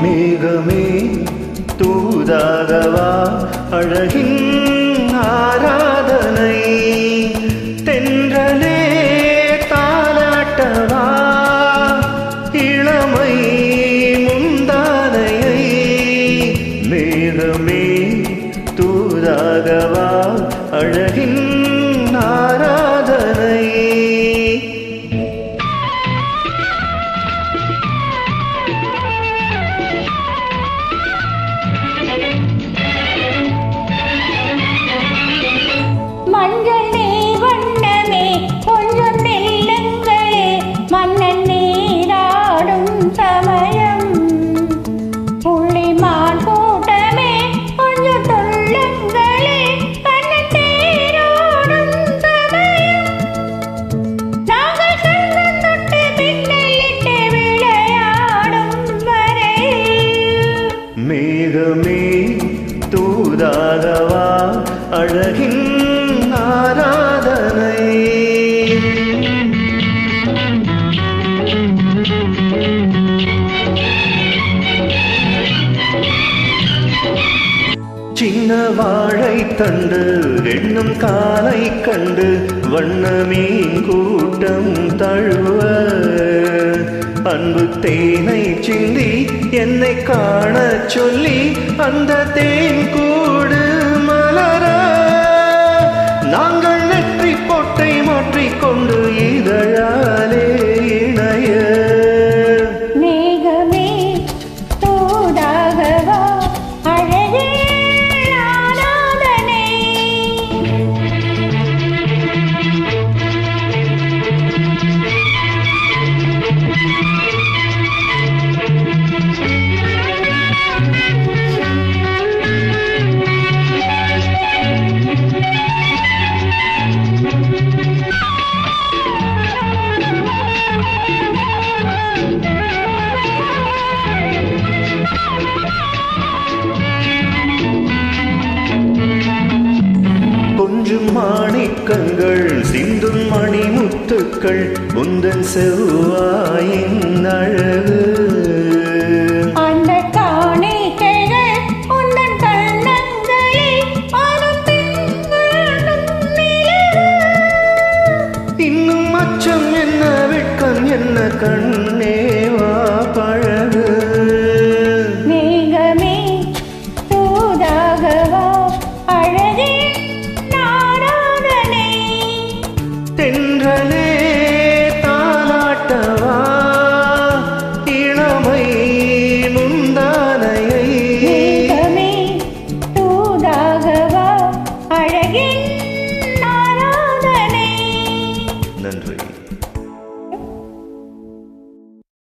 மேகமே தூதாகவா அழகின் ஆராதனை, தென்றலே தாலாட்டவா இளமை முந்தானையை. மேகமே தூதாகவா அழகின் ஆராதனை. மஞ்சள் நீர் வண்ணமே கொஞ்சம் நெல்லுங்களே, மன்னன் நீராடும் சமயம். புள்ளிமான் கூட்டமே கொஞ்சம் தொல்லுங்களே, கண்ணன் தேரோடும் சமயம். நாங்கள் சந்தம் தொட்டு பின்னலிட்டு விளையாடும் வரை. மேகமே தூதாகவா அழகின் ஆராதனை. சின்ன வாழை தண்டு எண்ணும் காலை கண்டு வண்ண மீன் கூட்டம் தழுவ, அன்பு தேனை சிந்தி என்னை காண சொல்லி அந்த தேன் கூடு மலர, நாங்கள் நெற்றி பொட்டை மாற்றிக்கொண்டு இதழாலே இணைய. மேகமே தூதாகவா அழகே ஆராதனை. கொஞ்சம் மாணிக்கங்கள் சிந்தும் மணிமுத்துக்கள் உந்தன் செவ்வாயின் அழகு. அந்த காணிக்கைகள் உந்தன் கண்ணங்களில் அரும்பின் நிலவு. இன்னும் அச்சம் என்ன வெட்கம் என்ன கண்ணேவா பழகு. மேகமே தூதாகவா அழகே ஆராதனை. தென்றலே தாலாட்டவா இளமை முந்தானையை. மேகமே தூதாகவா அழகின் ஆராதனை. நன்றி.